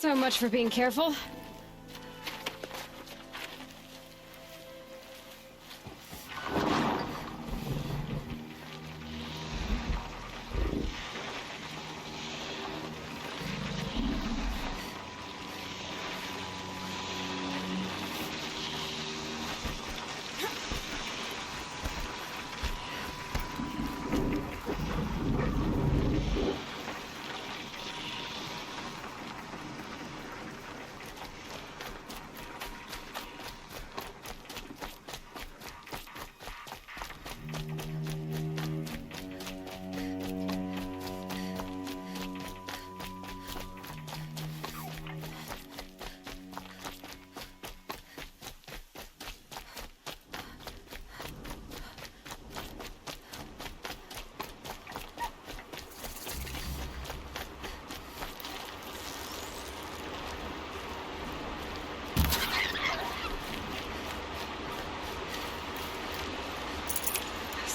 So much for being careful.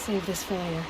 Save this for later.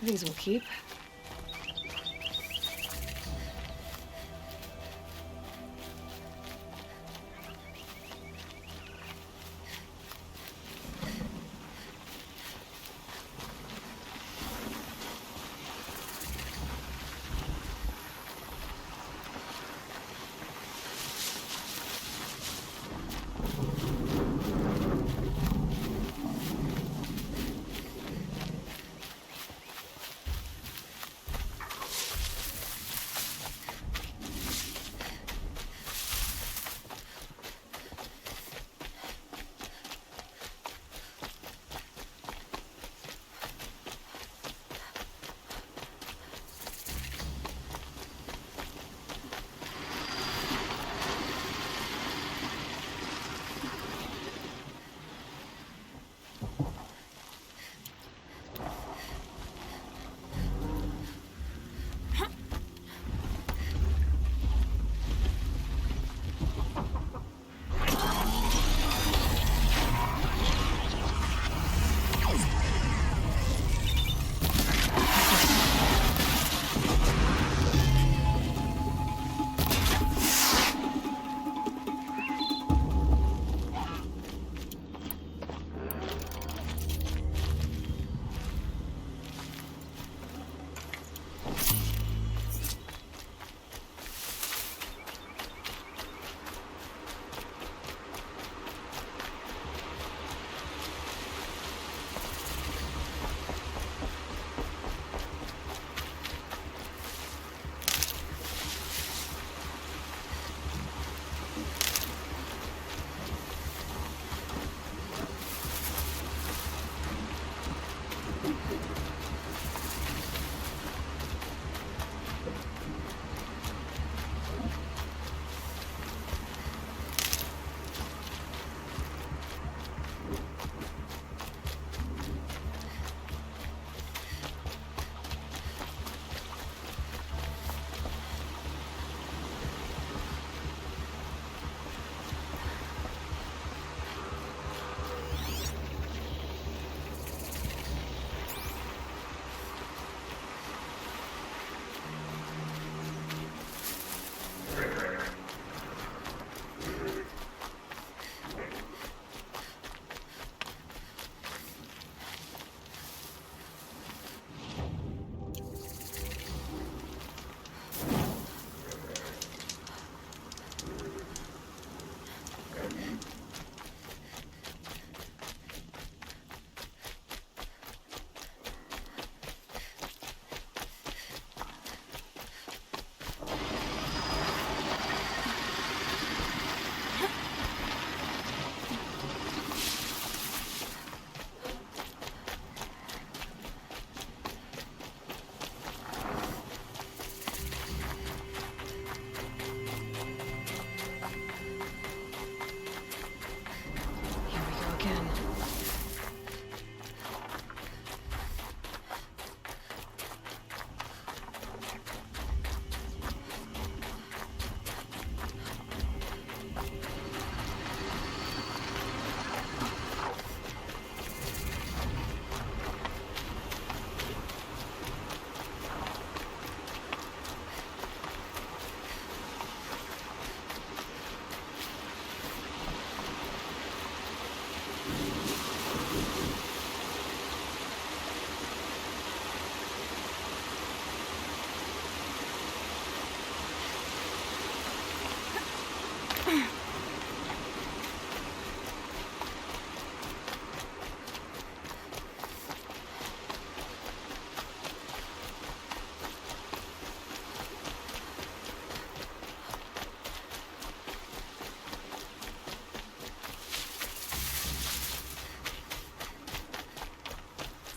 These will keep.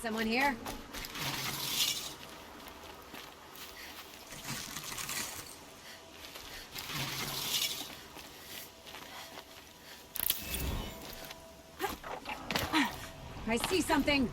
Someone here? I see something!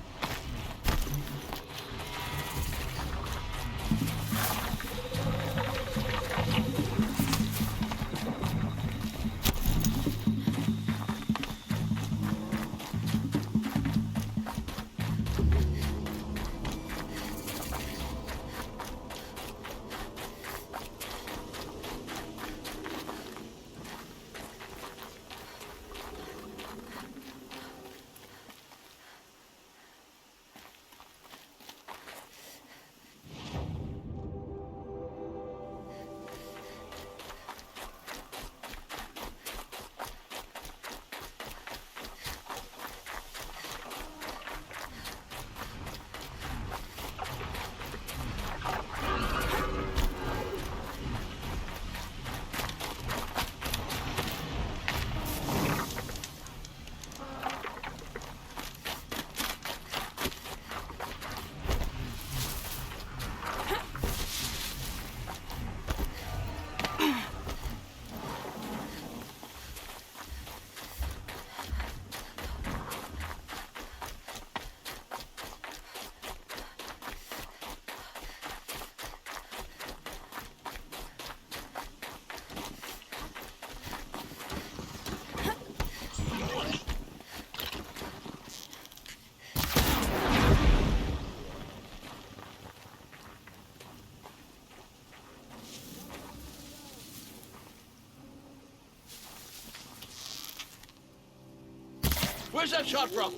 Where's that shot from?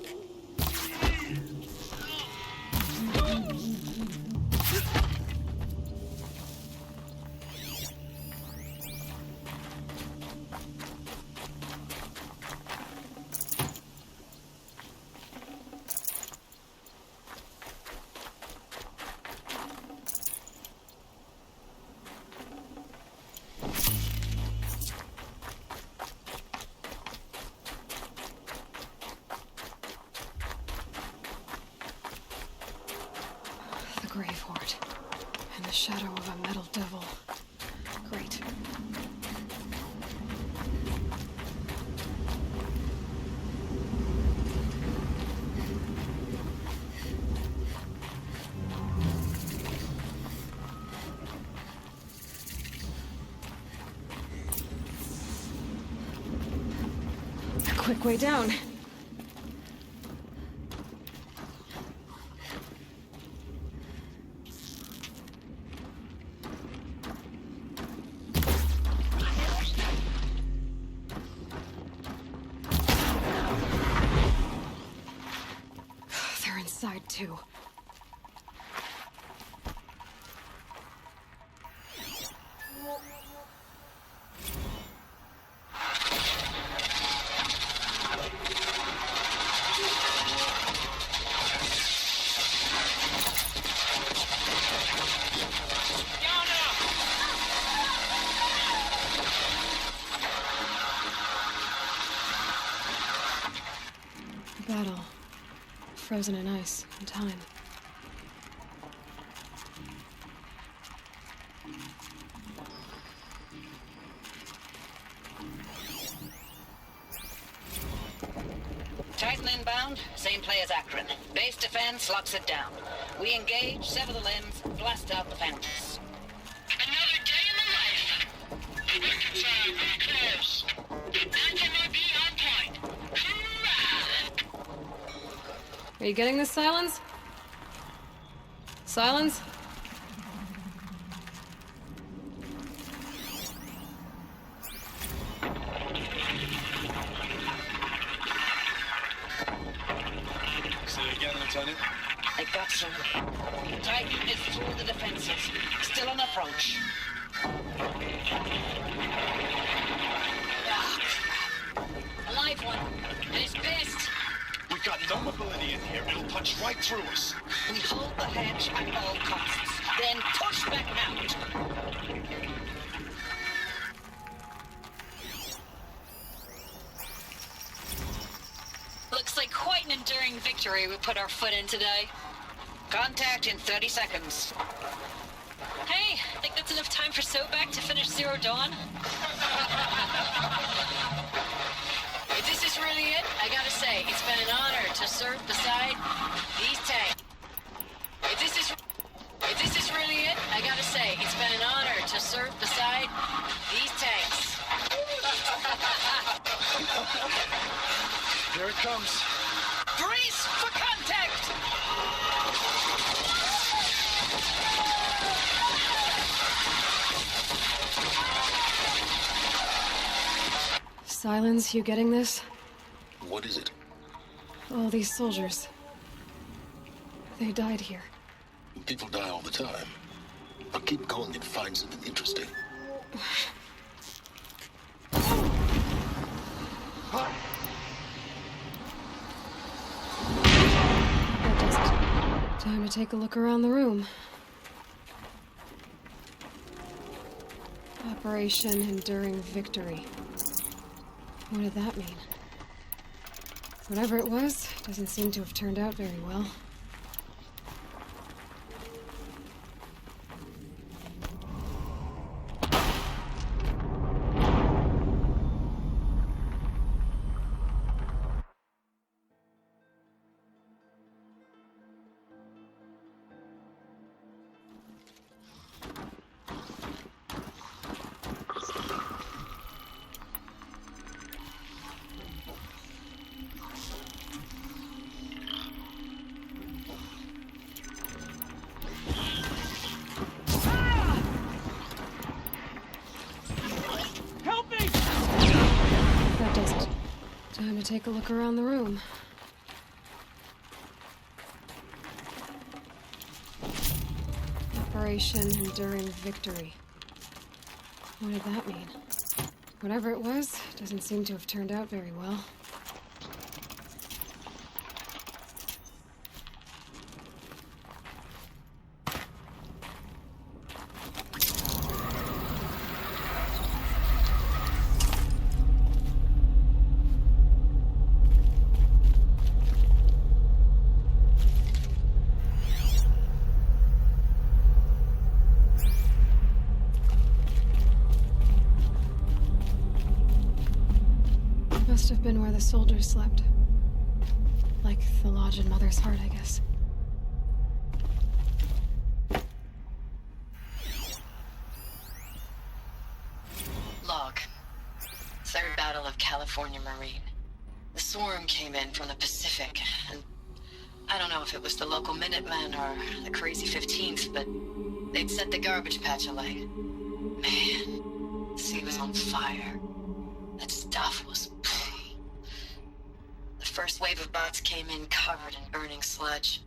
The grave hoard. And the shadow of a metal devil. Great. A quick way down. They're inside too. Battle. Frozen in ice and time. Titan inbound, same play as Akron. Base defense locks it down. We engage, sever the limbs, blast out the fences. Another day in the life. Confirm, we're close. Anti-MOB on point. Hoorah! Are you getting this, Silence? Silence? Say again, Lieutenant. I got some. Titan is through the defenses. Still on approach. Ah, crap. A live one. And he's pissed. We've got no mobility in here. It'll punch right through us. We hold the hedge at all costs. Then push back out. Looks like quite an enduring victory we put our foot in today. Contact in 30 seconds. Hey, think that's enough time for Soback to finish Zero Dawn? If this is really it, I gotta say, it's been an honor to serve beside these tanks. If this is really it, I gotta say, it's been an honor to serve beside these tanks. Here it comes. Brace for contact! Silence, you getting this? What is it? All these soldiers. They died here. People die all the time. But keep going and find something interesting. That does it. Time to take a look around the room. Operation Enduring Victory. What did that mean? Whatever it was, doesn't seem to have turned out very well. That does it. Time to take a look around the room. Operation Enduring Victory. What did that mean? Whatever it was, doesn't seem to have turned out very well. Must have been where the soldiers slept. Like the lodge in Mother's Heart, I guess. Log. Third Battle of California Marine. The swarm came in from the Pacific, and I don't know if it was the local Minutemen or the crazy 15th, but they'd set the garbage patch alight. Man, the sea was on fire. That stuff was... The first wave of bots came in covered in burning sludge.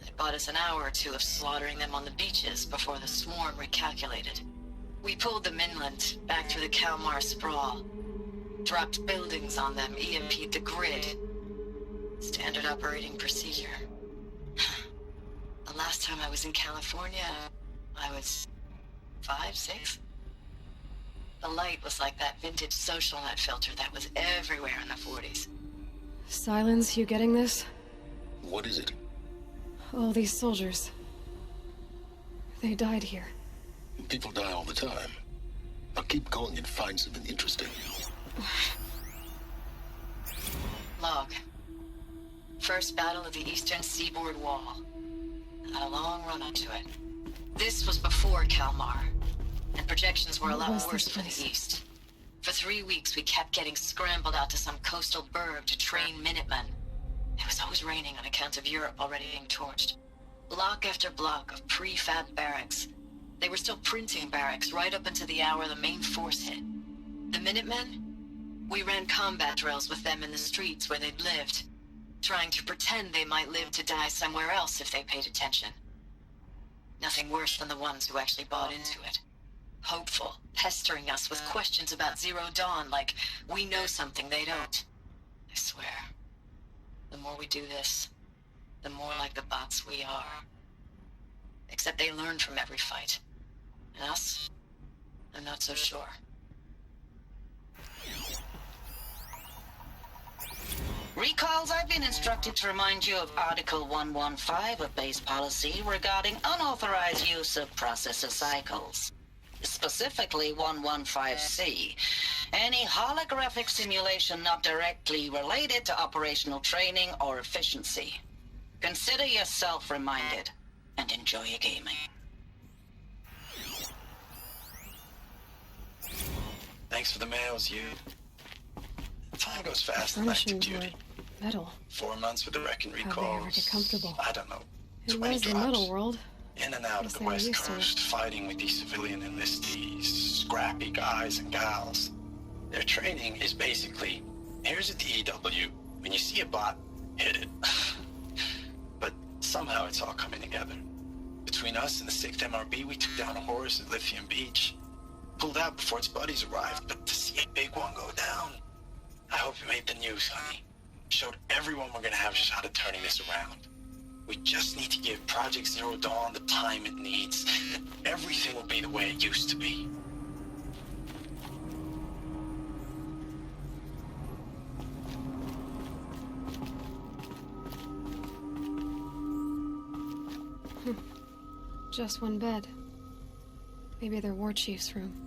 It bought us an hour or two of slaughtering them on the beaches before the swarm recalculated. We pulled them inland, back through the Kalmar sprawl. Dropped buildings on them, EMP'd the grid. Standard operating procedure. The last time I was in California, I was 5, 6? The light was like that vintage social net filter that was everywhere in the 40s. Silence, you getting this? What is it? All these soldiers. They died here. People die all the time. I'll keep going and find something interesting. Log. First battle of the Eastern Seaboard Wall. Had a long run up to it. This was before Kalmar, and projections were a What lot was worse this for place? the East. For 3 weeks, we kept getting scrambled out to some coastal burg to train Minutemen. It was always raining on account of Europe already being torched. Block after block of prefab barracks. They were still printing barracks right up until the hour the main force hit. The Minutemen? We ran combat drills with them in the streets where they'd lived, trying to pretend they might live to die somewhere else if they paid attention. Nothing worse than the ones who actually bought into it. Hopeful, pestering us with questions about Zero Dawn like we know something they don't. I swear, the more we do this, the more like the bots we are. Except they learn from every fight. And us? I'm not so sure. Recalls, I've been instructed to remind you of Article 115 of base policy regarding unauthorized use of processor cycles. Specifically 115C. Any holographic simulation not directly related to operational training or efficiency. Consider yourself reminded and enjoy your gaming. Thanks for the mails, you. Time goes fast in active Furnishings were duty. metal. 4 months with the wrecking How'd recalls. they ever get comfortable? I don't know. It 20 was the drops. metal world. In and out of Guess the they were West used to it. Coast, fighting with these civilian enlistees, scrappy guys and gals. Their training is basically, here's a DEW. When you see a bot, hit it. But somehow it's all coming together. Between us and the 6th MRB, we took down a horse at Lithium Beach. Pulled out before its buddies arrived, but to see a big one go down, I hope you made the news, honey. Showed everyone we're gonna have a shot at turning this around. We just need to give Project Zero Dawn the time it needs, and everything will be the way it used to be. Just one bed. Maybe their war chief's room.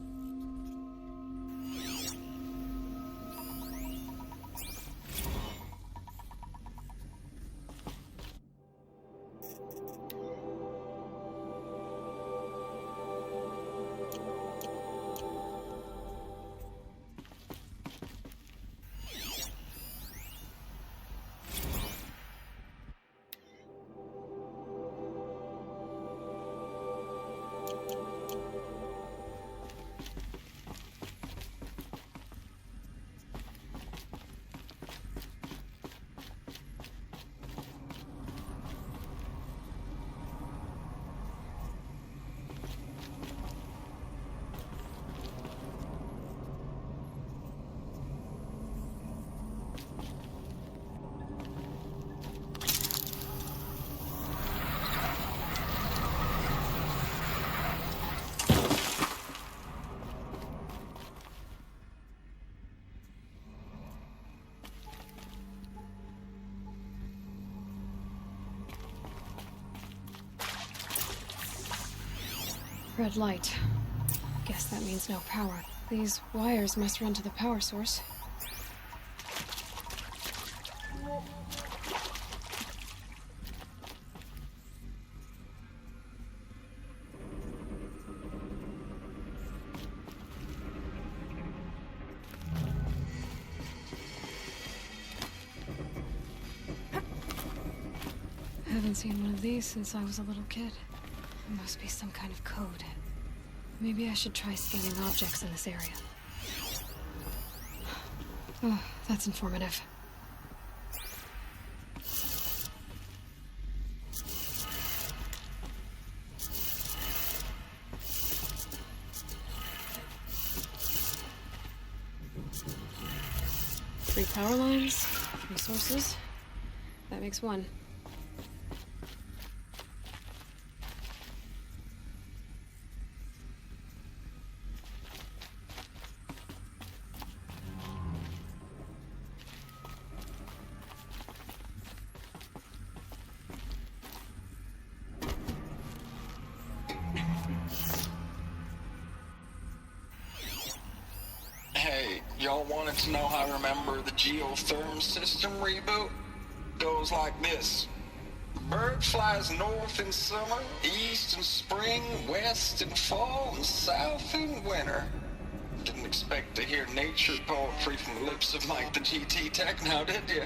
red light. Guess that means no power. These wires must run to the power source. Haven't seen one of these since I was a little kid. There must be some kind of code. Maybe I should try scanning objects in this area. Oh, that's informative. Three power lines, 3 sources. That makes 1. Hey, y'all wanted to know how I remember the geotherm system reboot? Goes like this. Bird flies north in summer, east in spring, west in fall, and south in winter. Didn't expect to hear nature poetry from the lips of Mike the GT Tech now, did you?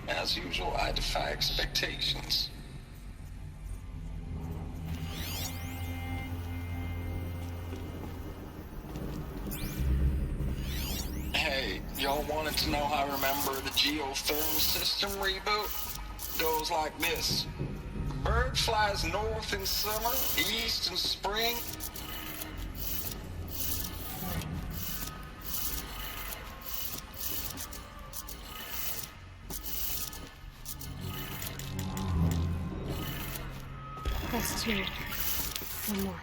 As usual, I defy expectations. Hey, y'all wanted to know how I remember the geotherm system reboot? Goes like this. Bird flies north in summer, east in spring. That's 2. 1 more.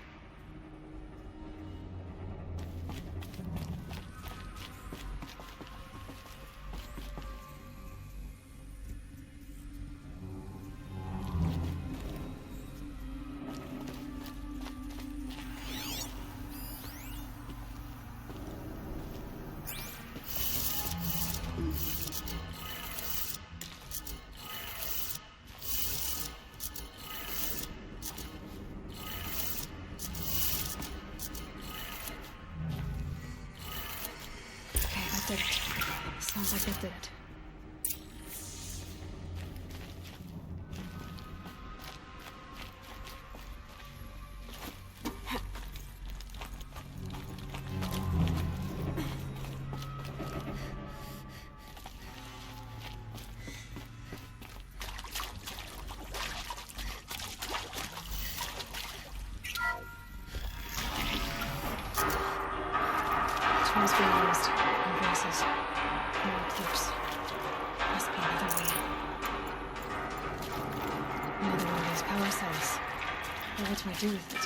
Did it. Sounds like it did it. Trains being used. Voices. No clips. Must be another way. Another one of those power cells. But what do I do with it?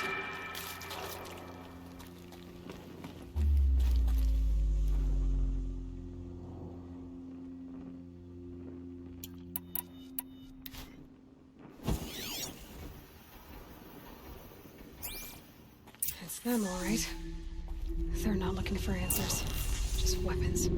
It's them, all right. They're not looking for answers. Just weapons.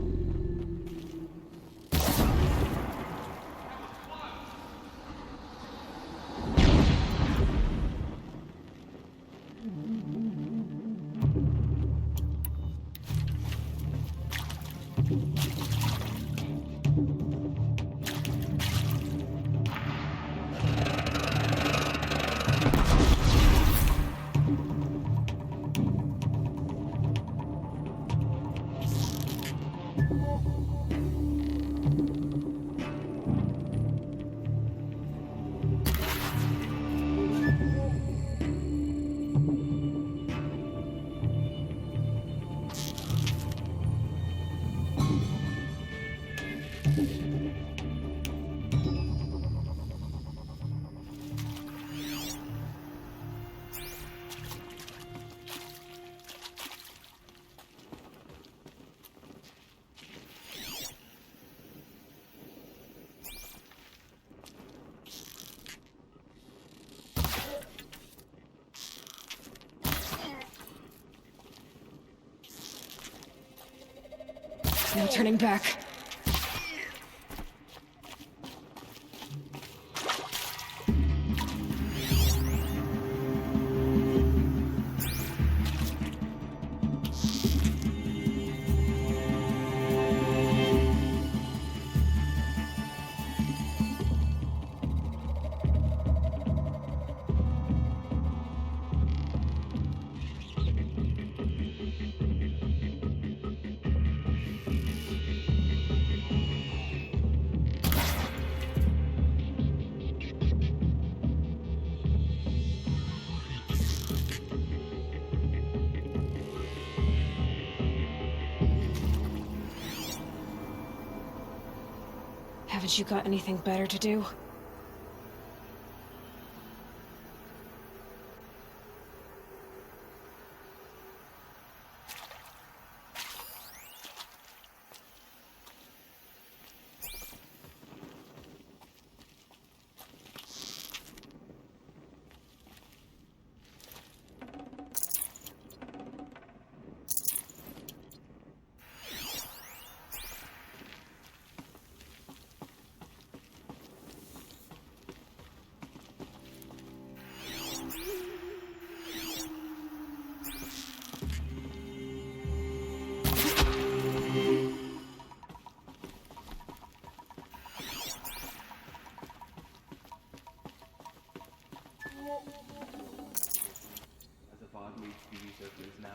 No turning back. Haven't you got anything better to do? As a bog leads TV surfers now.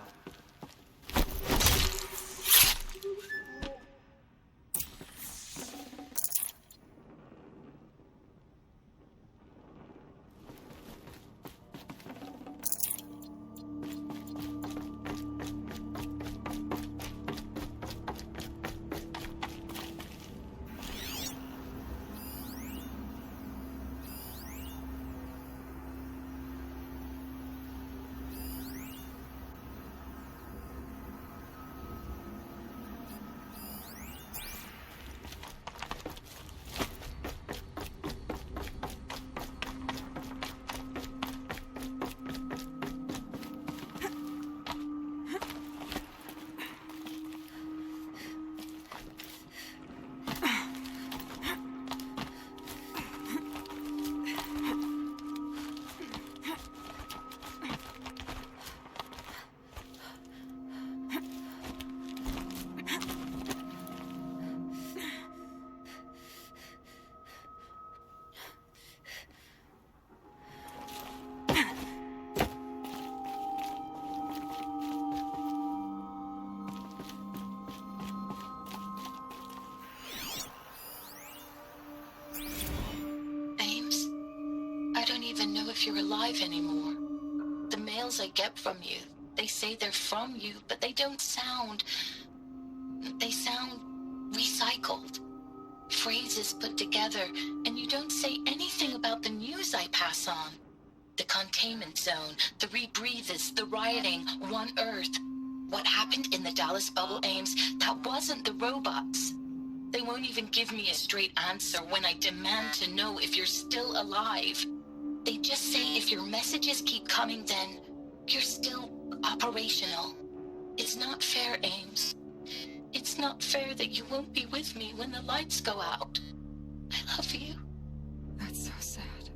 I don't even know if you're alive anymore. The mails I get from you, they say they're from you, but they don't sound... They sound recycled. Phrases put together, and you don't say anything about the news I pass on. The containment zone, the rebreathers, the rioting, One Earth. What happened in the Dallas bubble, Ames, that wasn't the robots. They won't even give me a straight answer when I demand to know if you're still alive. They just say if your messages keep coming, then you're still operational. It's not fair, Ames. It's not fair that you won't be with me when the lights go out. I love you. That's so sad.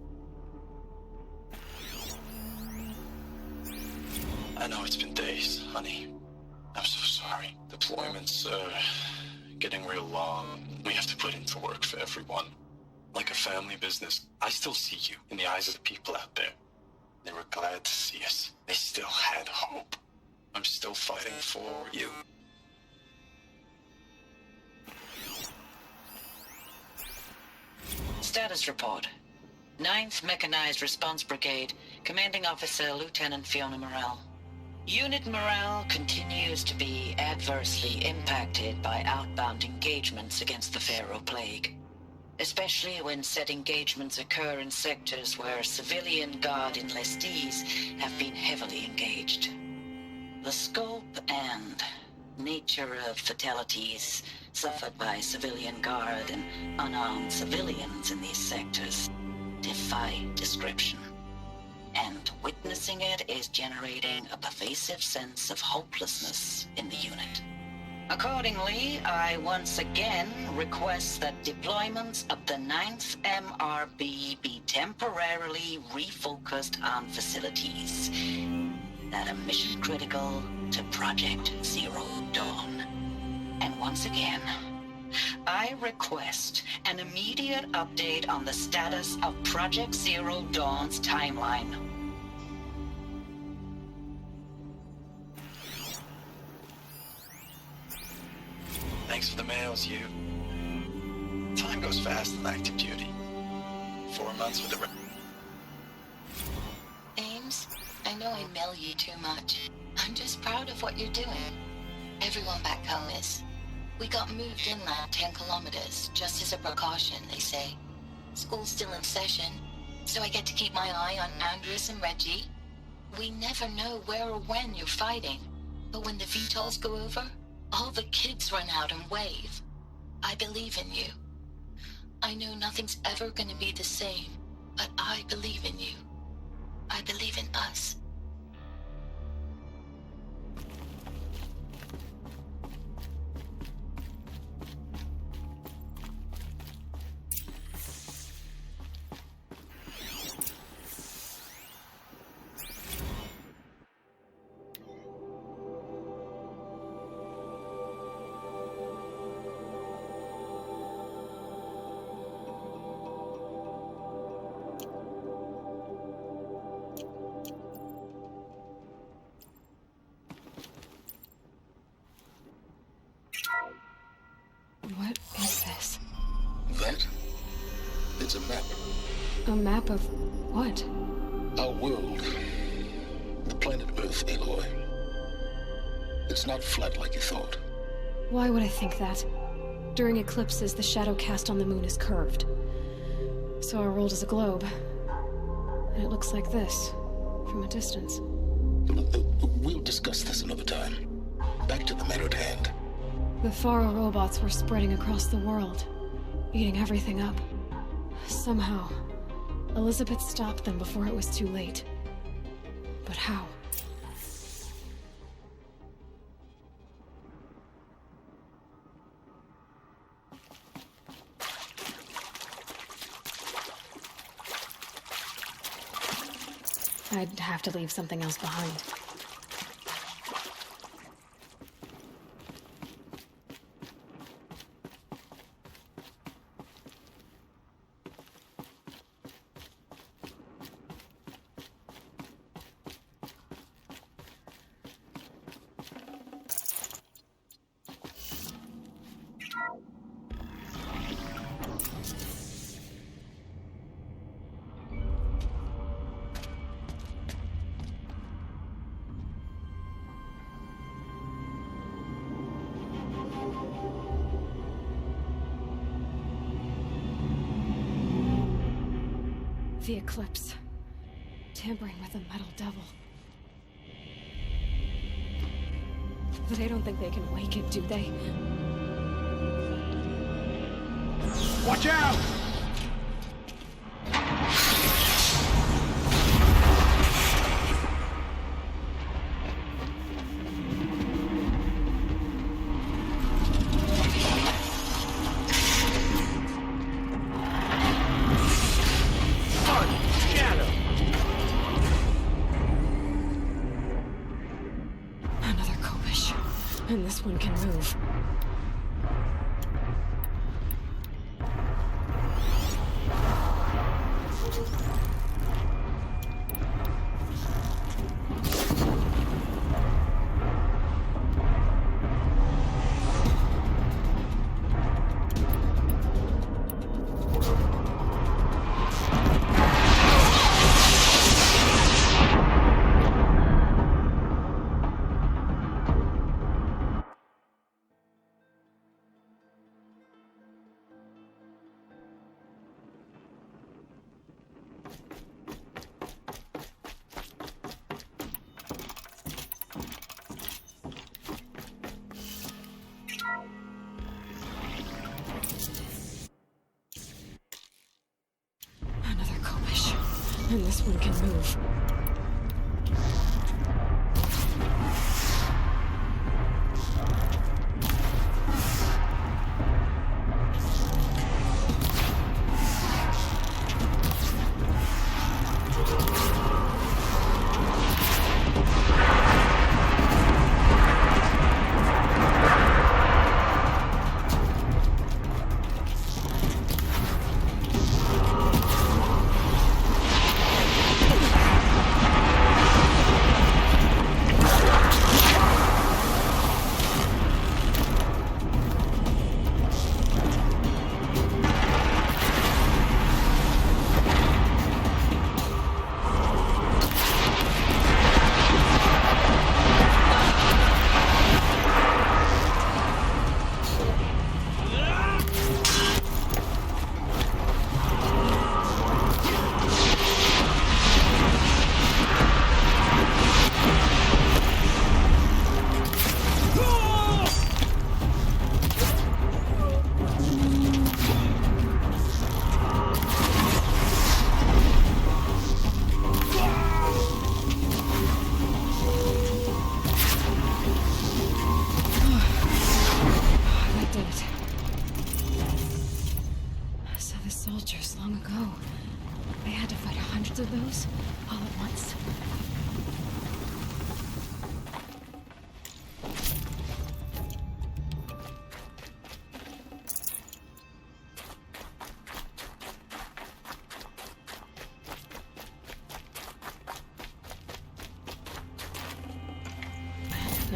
I know it's been days, honey. I'm so sorry. Deployments are getting real long. We have to put in the work for everyone. Like a family business. I still see you in the eyes of the people out there. They were glad to see us. They still had hope. I'm still fighting for you. Status report. 9th Mechanized Response Brigade, Commanding Officer Lieutenant Fiona Morrell. Unit morale continues to be adversely impacted by outbound engagements against the Pharaoh Plague, especially when said engagements occur in sectors where civilian guard enlistees have been heavily engaged. The scope and nature of fatalities suffered by civilian guard and unarmed civilians in these sectors defy description. And witnessing it is generating a pervasive sense of hopelessness in the unit. Accordingly, I once again request that deployments of the 9th MRB be temporarily refocused on facilities that are mission critical to Project Zero Dawn. And once again, I request an immediate update on the status of Project Zero Dawn's timeline. Thanks for the mails, you. Time goes fast in active duty. 4 months with the... Ames, I know I mail you too much. I'm just proud of what you're doing. Everyone back home is. We got moved inland 10 kilometers, just as a precaution, they say. School's still in session, so I get to keep my eye on Andres and Reggie. We never know where or when you're fighting, but when the VTOLs go over, all the kids run out and wave. I believe in you. I know nothing's ever gonna be the same, but I believe in you. I believe in us. What is this? That? It's a map. A map of what? Our world. The planet Earth, Aloy. It's not flat like you thought. Why would I think that? During eclipses, the shadow cast on the moon is curved. So our world is a globe. And it looks like this, from a distance. We'll discuss this another time. Back to the matter at hand. The Faro robots were spreading across the world, eating everything up. Somehow, Elizabeth stopped them before it was too late. But how? I'd have to leave something else behind. The eclipse. Tampering with the metal devil. But I don't think they can wake it, do they? Watch out! And this one can move. And this one can move.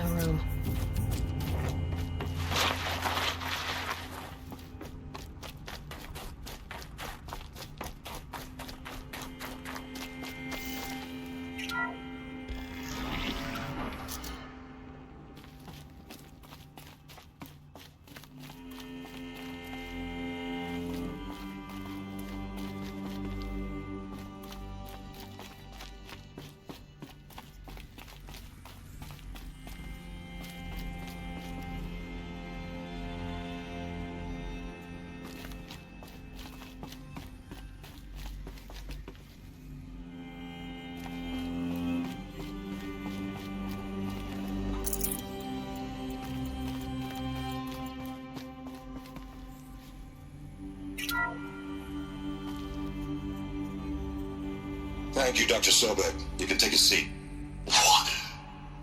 No room. Thank you, Dr. Sobek. You can take a seat. What?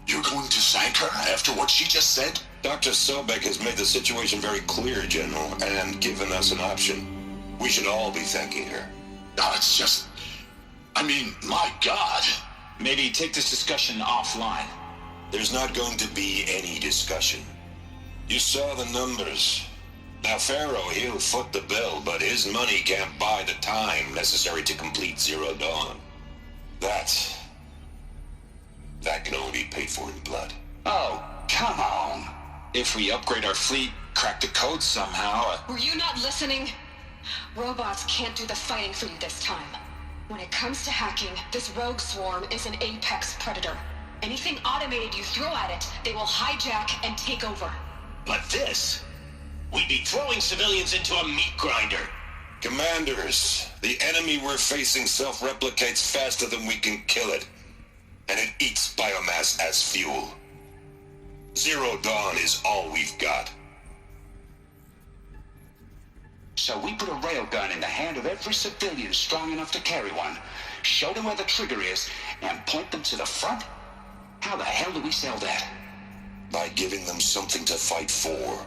You're going to thank her after what she just said? Dr. Sobek has made the situation very clear, General, and given us an option. We should all be thanking her. No, it's just... I mean, my God. Maybe take this discussion offline. There's not going to be any discussion. You saw the numbers. Now, Pharaoh, he'll foot the bill, but his money can't buy the time necessary to complete Zero Dawn. That can only be paid for in blood. Oh, come on. If we upgrade our fleet, crack the code somehow... Were you not listening? Robots can't do the fighting for you this time. When it comes to hacking, this rogue swarm is an apex predator. Anything automated you throw at it, they will hijack and take over. But this... We'd be throwing civilians into a meat grinder. Commanders, the enemy we're facing self-replicates faster than we can kill it. And it eats biomass as fuel. Zero Dawn is all we've got. So we put a railgun in the hand of every civilian strong enough to carry one, show them where the trigger is, and point them to the front? How the hell do we sell that? By giving them something to fight for.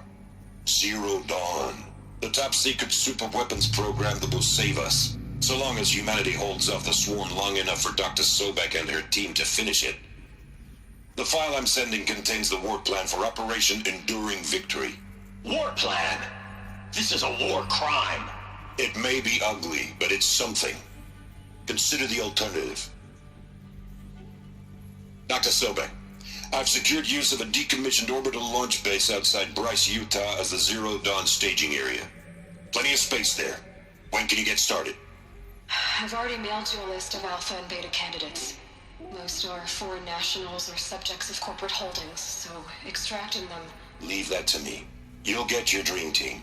Zero Dawn. The top-secret super-weapons program that will save us. So long as humanity holds off the swarm long enough for Dr. Sobek and her team to finish it. The file I'm sending contains the war plan for Operation Enduring Victory. War plan? This is a war crime. It may be ugly, but it's something. Consider the alternative. Dr. Sobek, I've secured use of a decommissioned orbital launch base outside Bryce, Utah as the Zero Dawn staging area. Plenty of space there. When can you get started? I've already mailed you a list of alpha and beta candidates. Most are foreign nationals or subjects of corporate holdings, so extracting them... Leave that to me. You'll get your dream team.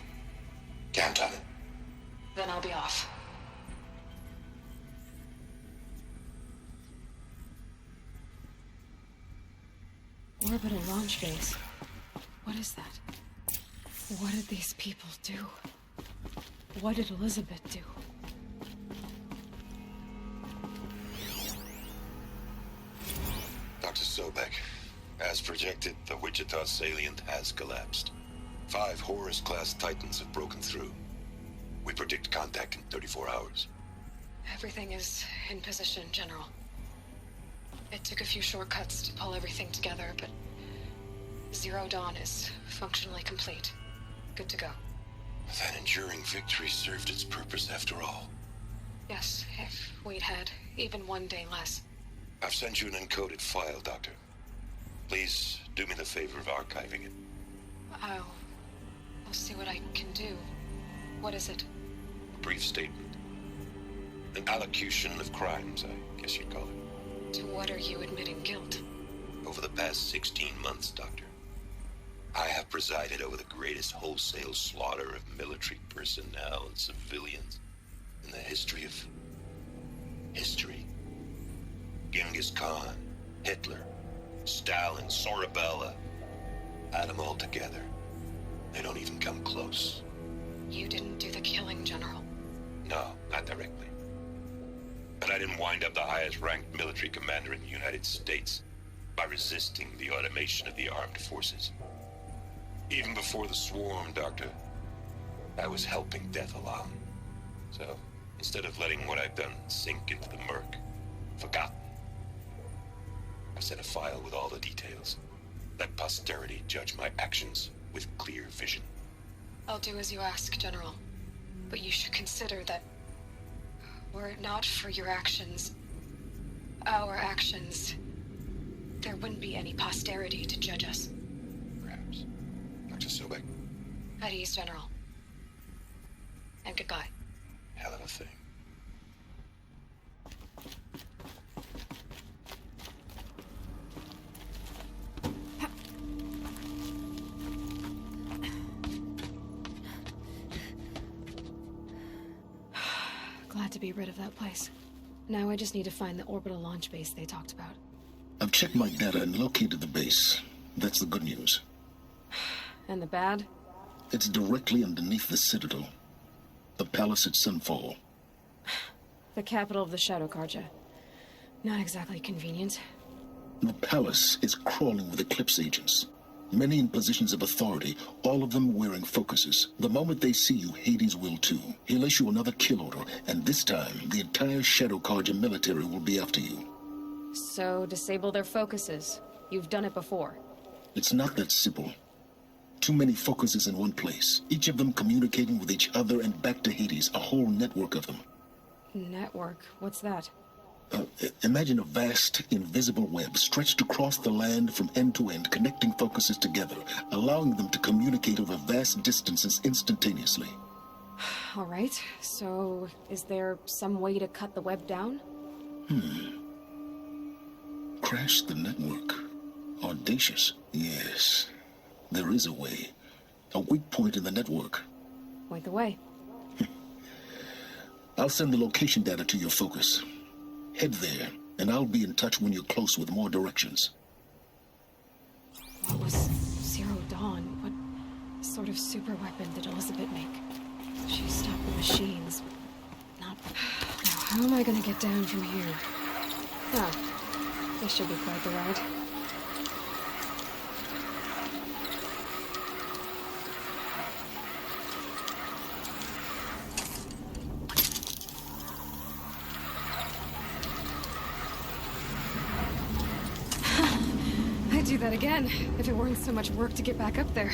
Count on it. Then I'll be off. Orbital launch base. What is that? What did these people do? What did Elizabeth do? Dr. Sobek, as projected, the Wichita salient has collapsed. 5 Horus-class Titans have broken through. We predict contact in 34 hours. Everything is in position, General. It took a few shortcuts to pull everything together, but Zero Dawn is functionally complete. Good to go. That enduring victory served its purpose after all. Yes, if we'd had even one day less. I've sent you an encoded file, Doctor. Please do me the favor of archiving it. I'll see what I can do. What is it? A brief statement. An allocution of crimes, I guess you'd call it. To what are you admitting guilt? Over the past 16 months, Doctor, I have presided over the greatest wholesale slaughter of military personnel and civilians in the history of... history. Genghis Khan, Hitler, Stalin, Sorabella. Add them all together. They don't even come close. You didn't do the killing, General. No, not directly. But I didn't wind up the highest-ranked military commander in the United States by resisting the automation of the armed forces. Even before the swarm, Doctor, I was helping death along. So, instead of letting what I've done sink into the murk, forgotten, I sent a file with all the details. Let posterity judge my actions with clear vision. I'll do as you ask, General. But you should consider that were it not for your actions, our actions, there wouldn't be any posterity to judge us. Perhaps. Dr. Sobek, At ease, General. And goodbye. hell of a thing. Glad to be rid of that place. Now I just need to find the orbital launch base they talked about. I've checked my data and located the base. That's the good news. And the bad? It's directly underneath the Citadel. The palace at Sunfall. The capital of the Shadow Carja. Not exactly convenient. The palace is crawling with Eclipse agents. Many in positions of authority, all of them wearing focuses. The moment they see you, Hades will too. He'll issue another kill order, and this time, the entire Shadow Carja military will be after you. So, disable their focuses. You've done it before. It's not that simple. Too many focuses in one place, each of them communicating with each other and back to Hades, a whole network of them. Network? What's that? Imagine a vast, invisible web stretched across the land from end to end, connecting focuses together, allowing them to communicate over vast distances instantaneously. All right, so is there some way to cut the web down? Crash the network. Audacious. Yes, there is a way. A weak point in the network. Point the way. I'll send the location data to your focus. Head there, and I'll be in touch when you're close with more directions. What was Zero Dawn? What sort of super weapon did Elizabeth make? She stopped the machines. Not... Now, how am I gonna get down from here? This should be quite the ride. I'd do that again, if it weren't so much work to get back up there.